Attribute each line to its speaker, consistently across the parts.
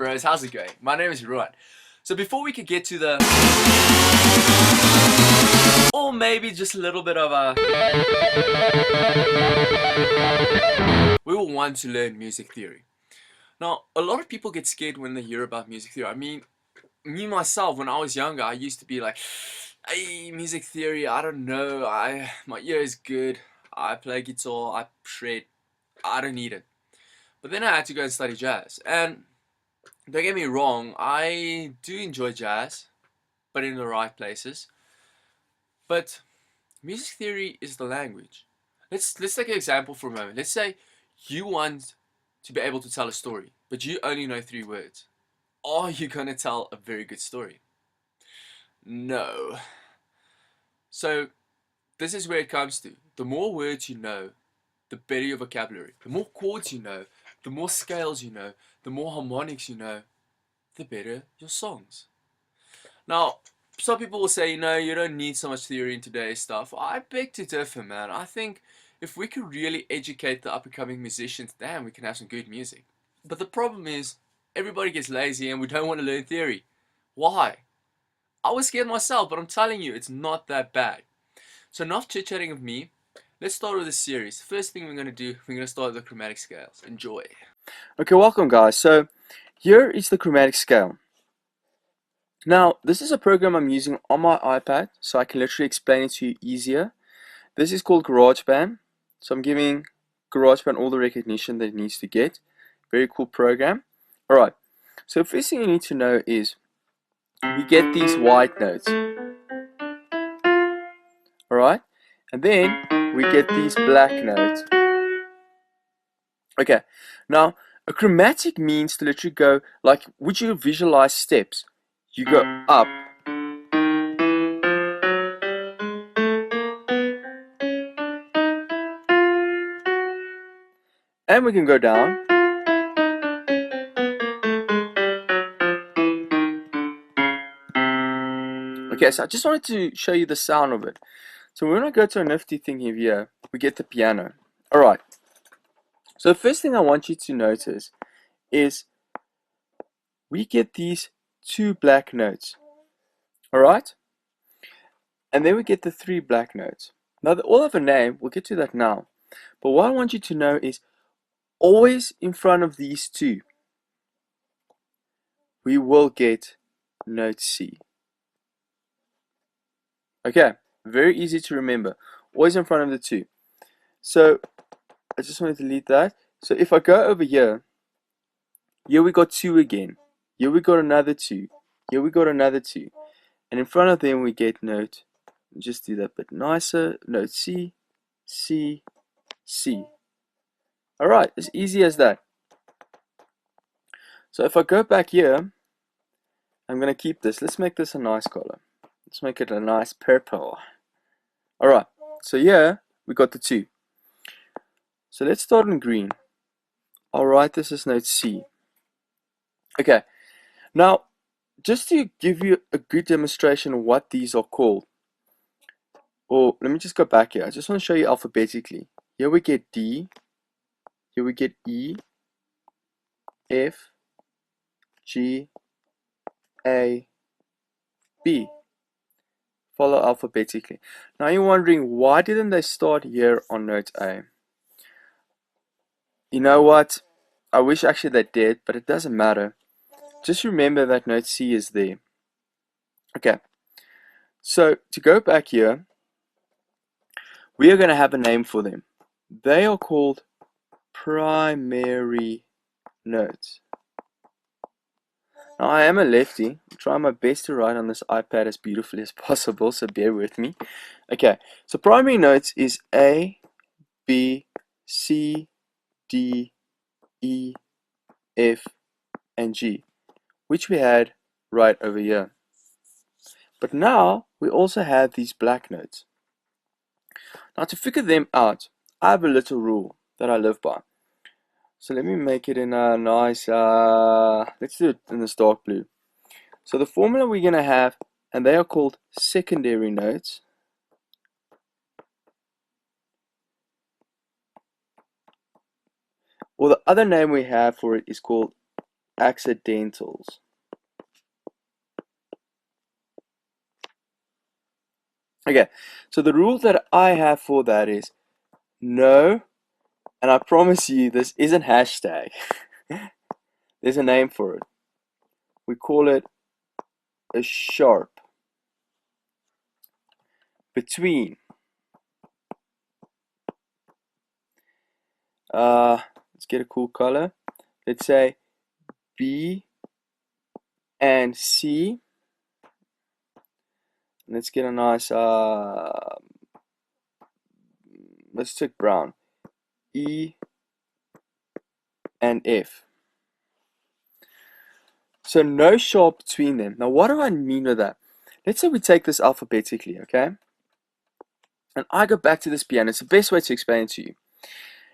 Speaker 1: bros? How's it going? My name is Ruan. So before we could get to the, or maybe just a little bit of a, we will want to learn music theory. Now, a lot of people get scared when they hear about music theory. I mean, me myself, when I was younger, I used to be like, hey, music theory, I don't know, my ear is good, I play guitar, I shred, I don't need it. But then I had to go and study jazz, and don't get me wrong, I do enjoy jazz, but in the right places. But music theory is the language. Let's take an example for a moment. Let's say you want to be able to tell a story, but you only know 3 words. Are you gonna tell a very good story? No. So this is where it comes to. The more words you know, the better your vocabulary. The more chords you know, the more scales you know, the more harmonics you know, the better your songs. Now, some people will say, you don't need so much theory in today's stuff. I beg to differ, man. I think if we could really educate the up-and-coming musicians, damn, we can have some good music. But the problem is, everybody gets lazy and we don't want to learn theory. Why? I was scared myself, but I'm telling you, it's not that bad. So enough chit-chatting of me. Let's start with this series. First thing we're going to do, we're going to start with the chromatic scales. Enjoy.
Speaker 2: Okay, welcome guys. So here is the chromatic scale. Now, this is a program I'm using on my iPad, so I can literally explain it to you easier. This is called GarageBand. So I'm giving GarageBand all the recognition that it needs to get. Very cool program. Alright, so first thing you need to know is we get these white notes. Alright, and then we get these black notes. Okay, now a chromatic means to literally go, like, would you visualize steps? You go up, and we can go down. Okay, so I just wanted to show you the sound of it. So when I go to a nifty thing here, we get the piano. Alright, so the first thing I want you to notice is we get these 2 black notes. Alright? And then we get the 3 black notes. Now they all have a name, we'll get to that now. But what I want you to know is always in front of these 2, we will get note C. Okay, very easy to remember. Always in front of the 2. So I just want to delete that. So if I go over here we got 2 again. Here we got another 2. Here we got another 2. And in front of them we get note, just do that a bit nicer, note C, C, C. Alright, as easy as that. So if I go back here, I'm going to keep this. Let's make this a nice color. Let's make it a nice purple. Alright, so here we got the 2. So let's start in green. I'll write this as note C. Okay, now just to give you a good demonstration of what these are called, or let me just go back here. I just want to show you alphabetically. Here we get D, here we get E, F, G, A, B. Follow alphabetically. Now you're wondering, why didn't they start here on note A? You know what? I wish actually they did, but it doesn't matter. Just remember that note C is there. Okay, so to go back here, we are going to have a name for them. They are called primary notes. Now I am a lefty. I'm trying my best to write on this iPad as beautifully as possible, so bear with me. Okay, so primary notes is A, B, C, D, E, F, and G, which we had right over here. But now we also have these black notes. Now to figure them out, I have a little rule that I live by. So let me make it in a nice, let's do it in this dark blue. So the formula we're going to have, and they are called secondary notes. Or the other name we have for it is called accidentals. Okay, so the rule that I have for that is no, and I promise you this isn't hashtag. There's a name for it. We call it a sharp between let's get a cool color. Let's say B and C. Let's get a nice let's take brown. E and F. So no sharp between them. Now what do I mean with that? Let's say we take this alphabetically, okay? And I go back to this piano. It's the best way to explain it to you.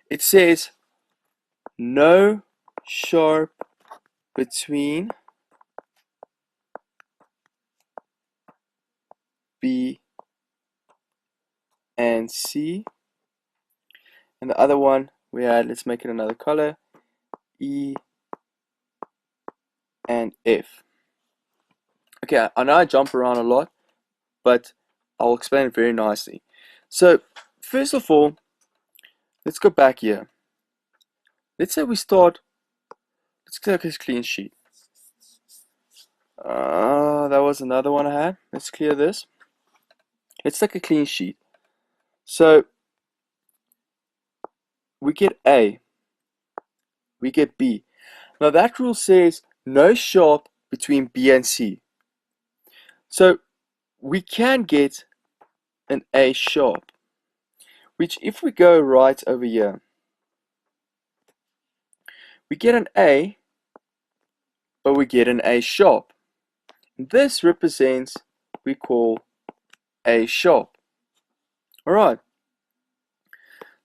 Speaker 2: It says no sharp between B and C. And the other one we had, let's make it another color, E and F. Okay, I know I jump around a lot, but I'll explain it very nicely. So, first of all, let's go back here. Let's say we start, let's take a clean sheet. That was another one I had. Let's clear this. Let's take a clean sheet. So, we get A, we get B. Now that rule says no sharp between B and C. So, we can get an A sharp, which if we go right over here, we get an A, but we get an A sharp. This represents, we call A sharp. Alright,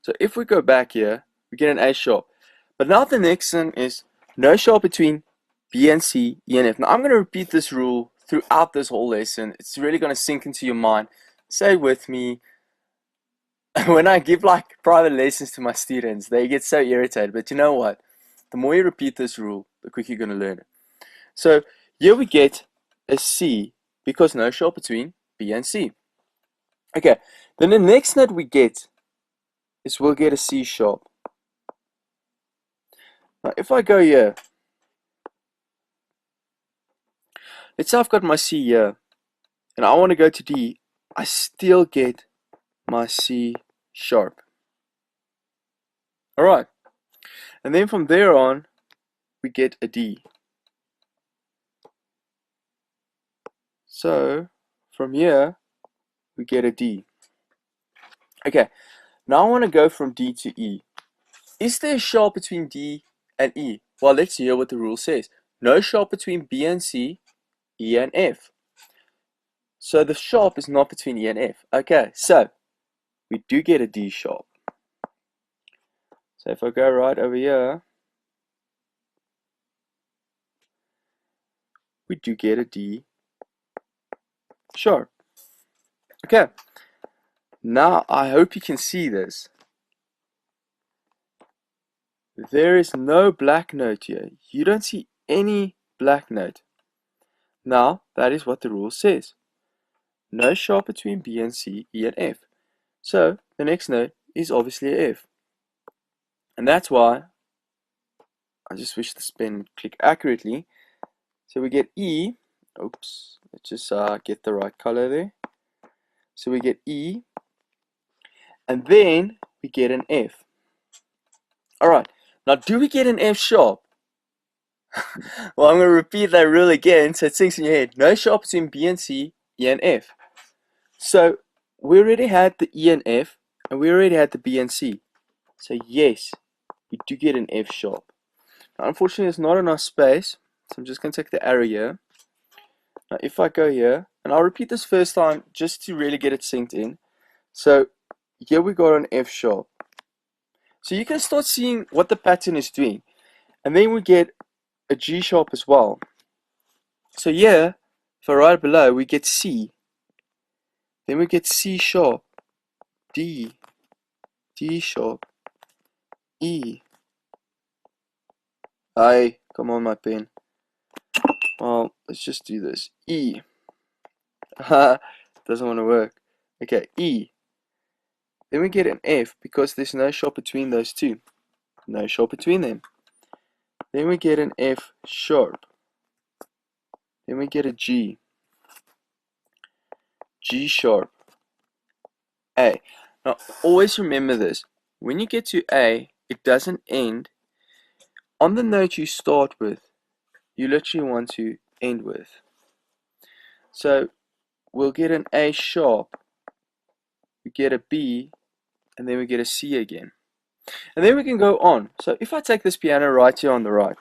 Speaker 2: so if we go back here, we get an A sharp. But now the next thing is no sharp between B and C, E and F. Now I'm going to repeat this rule throughout this whole lesson. It's really going to sink into your mind. Say with me. When I give like private lessons to my students, they get so irritated. But you know what? The more you repeat this rule, the quicker you're going to learn it. So here we get a C because no sharp between B and C. Okay, then the next note we get is we'll get a C sharp. Now if I go here, let's say I've got my C here and I want to go to D, I still get my C sharp. Alright, and then from there on we get a D. So from here we get a D. Okay, now I want to go from D to E. Is there a sharp between D and E? Well, let's hear what the rule says. No sharp between B and C, E and F. So the sharp is not between E and F. Okay, so we do get a D sharp. So if I go right over here, we do get a D sharp. Okay, now I hope you can see this. There is no black note here. You don't see any black note. Now, that is what the rule says. No sharp between B and C, E and F. So, the next note is obviously a F. And that's why I just wish this pen would click accurately. So we get E. Oops, let's just get the right color there. So we get E, and then we get an F. Alright, now do we get an F sharp? Well, I'm going to repeat that rule again so it sinks in your head. No sharp between B and C, E and F. So we already had the E and F, and we already had the B and C. So yes, we do get an F sharp. Now, unfortunately, there's not enough space, so I'm just going to take the arrow here. Now if I go here, and I'll repeat this first time just to really get it synced in. So here we got an F sharp. So you can start seeing what the pattern is doing. And then we get a G sharp as well. So here, for right below, we get C. Then we get C sharp, D, D sharp, E. Aye, come on my pen. Well, let's just do this. E. Haha, doesn't want to work. Okay, E. Then we get an F because there's no sharp between those two. No sharp between them. Then we get an F sharp. Then we get a G. G sharp. A. Now, always remember this. When you get to A, it doesn't end on the note you start with. You literally want to end with. So, we'll get an A sharp. We get a B, and then we get a C again. And then we can go on. So, if I take this piano right here on the right,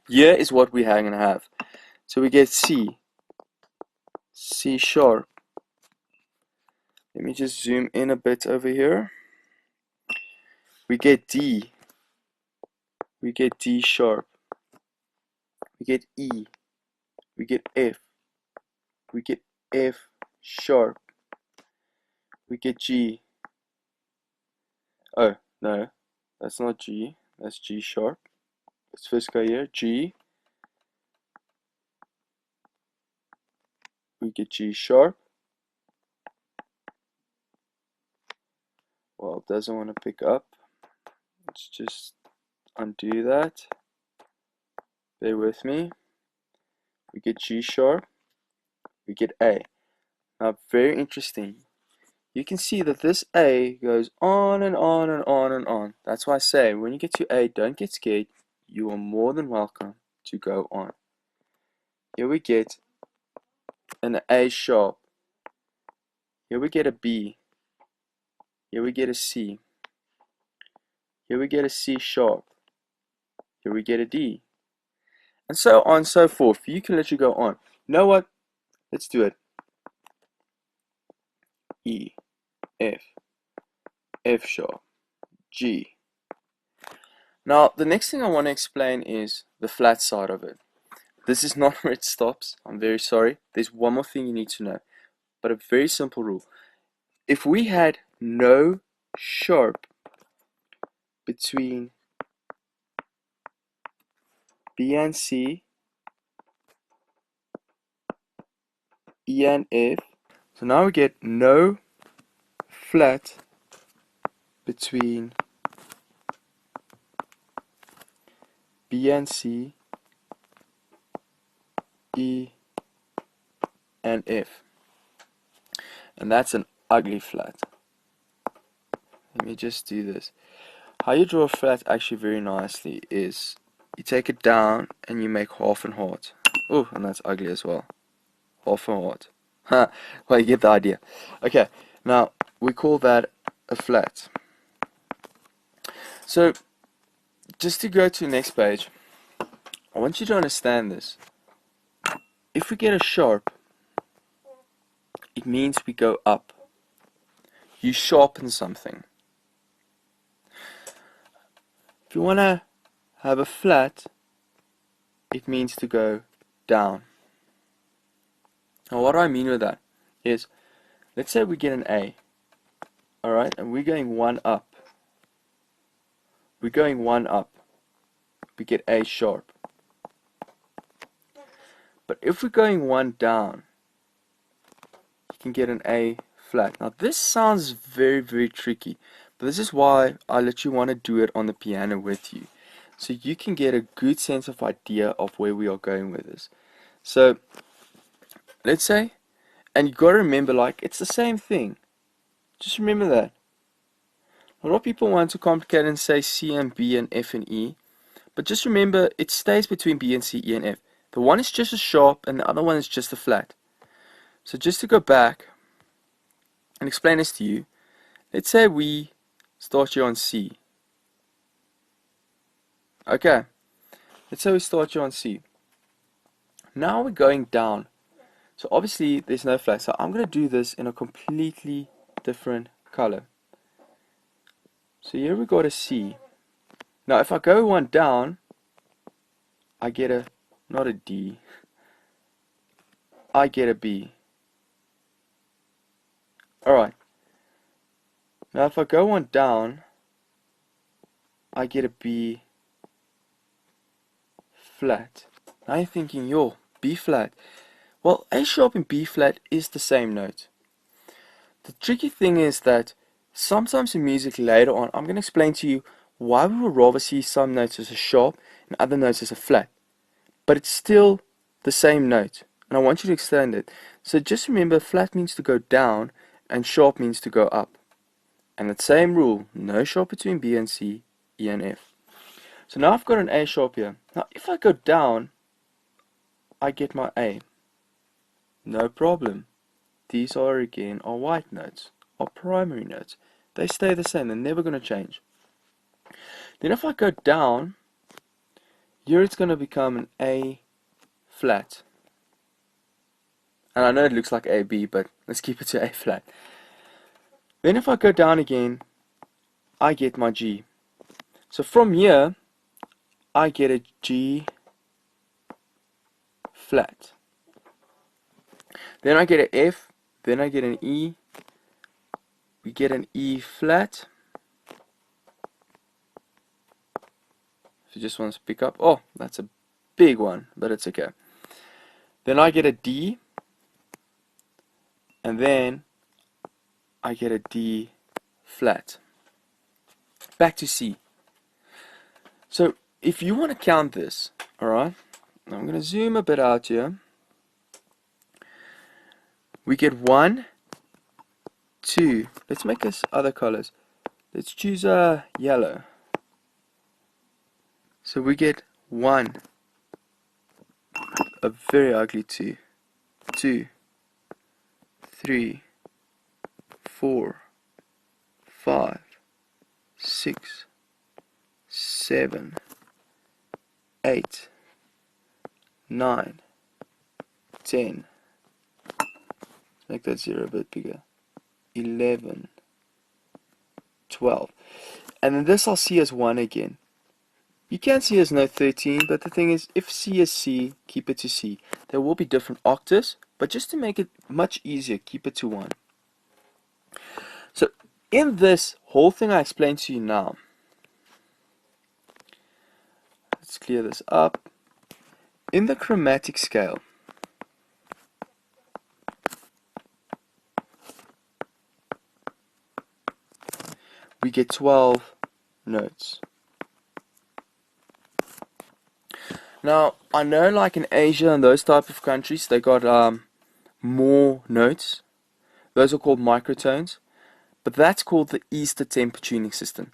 Speaker 2: here is what we're going to have. So, we get C, C sharp. Let me just zoom in a bit over here. We get D. We get D sharp. We get E. We get F. We get F sharp. We get G. Oh, no. That's not G. That's G sharp. Let's first go here. G. We get G sharp. Well, it doesn't want to pick up. Let's just undo that. Bear with me. We get G sharp. We get A. Now, very interesting. You can see that this A goes on and on and on and on. That's why I say, when you get to A, don't get scared. You are more than welcome to go on. Here we get an A sharp. Here we get a B. Here we get a C. Here we get a C sharp. Here we get a D. And so on and so forth. You can literally go on. You know what? Let's do it. E, F, F sharp, G. Now, the next thing I want to explain is the flat side of it. This is not where it stops. I'm very sorry. There's one more thing you need to know. But a very simple rule. If we had no sharp between B and C, E and F, so now we get no flat between B and C, E and F. And that's an ugly flat. Let me just do this. How you draw a flat actually very nicely is you take it down and you make half and heart. Oh, and that's ugly as well. Half and heart. Ha, well, you get the idea. Okay, now we call that a flat. So, just to go to the next page, I want you to understand this. If we get a sharp, it means we go up. You sharpen something. If you want to have a flat, it means to go down. Now, what do I mean with that is, let's say we get an A, alright, and we're going one up. We're going one up. We get A sharp. But if we're going one down, you can get an A flat. Now, this sounds very, very tricky, but this is why I let you want to do it on the piano with you, so you can get a good sense of idea of where we are going with this. So, let's say, and you got to remember, like, it's the same thing. Just remember that. A lot of people want to complicate and say C and B and F and E, but just remember it stays between B and C, E and F. The one is just a sharp and the other one is just a flat. So just to go back and explain this to you, let's say we start here on C. Okay, let's say we start here on C. Now we're going down. So obviously there's no flat, so I'm going to do this in a completely different color. So here we got a C. Now if I go one down, I get a, not a D, I get a B. Alright. Now if I go one down, I get a B flat. Now you're thinking, yo, B flat. Well, A sharp and B flat is the same note. The tricky thing is that sometimes in music later on, I'm going to explain to you why we would rather see some notes as a sharp and other notes as a flat. But it's still the same note, and I want you to extend it. So just remember, flat means to go down and sharp means to go up. And the same rule, no sharp between B and C, E and F. So now I've got an A sharp here. Now if I go down, I get my A. No problem. These are again white notes, are primary notes. They stay the same, they're never going to change. Then if I go down, here it's going to become an A flat. And I know it looks like AB, but let's keep it to A flat. Then if I go down again, I get my G. So from here, I get a G flat. Then I get an F, then I get an E, we get an E flat. If you just want to pick up, oh, that's a big one, but it's okay. Then I get a D, and then I get a D flat. Back to C. So if you want to count this, alright, I'm going to zoom a bit out here. We get 1, 2, let's make this other colors. Let's choose yellow. So we get 1, a very ugly 2, 2, 3, 4, 5, 6, 7, 8, 9, 10. Make that 0 a bit bigger. 11, 12. And then this I'll see as 1 again. You can see as note 13, but the thing is, if C is C, keep it to C. There will be different octaves, but just to make it much easier, keep it to 1. So, in this whole thing I explained to you now, let's clear this up. In the chromatic scale, we get 12 notes. Now, I know like in Asia and those type of countries, they got more notes. Those are called microtones, but that's called the Eastern temper tuning system.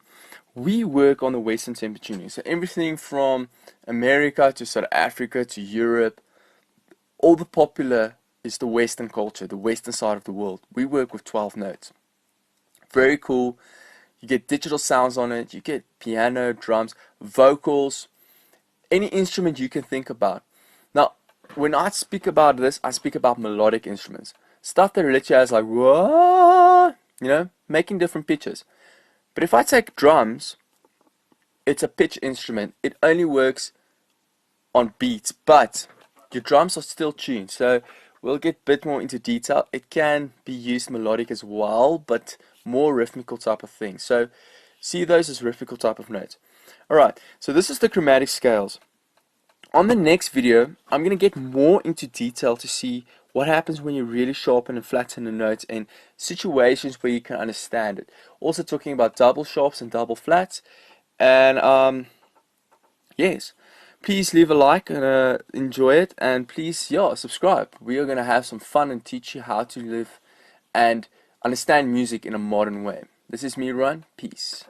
Speaker 2: We work on the Western temper tuning, so everything from America to South Africa to Europe, all the popular is the Western culture, the Western side of the world. We work with 12 notes. Very cool. You get digital sounds on it, you get piano, drums, vocals, any instrument you can think about. Now, when I speak about this, I speak about melodic instruments. Stuff that literally has like, whoa, you know, making different pitches. But if I take drums, it's a pitch instrument. It only works on beats, but your drums are still tuned. So we'll get a bit more into detail. It can be used melodic as well, but more rhythmical type of thing. So see those as rhythmical type of notes. Alright, so this is the chromatic scales. On the next video, I'm going to get more into detail to see what happens when you really sharpen and flatten the notes and situations where you can understand it. Also talking about double sharps and double flats. And yes, please leave a like and enjoy it, and please, yeah, subscribe. We are going to have some fun and teach you how to live and understand music in a modern way. This is me, Ron. Peace.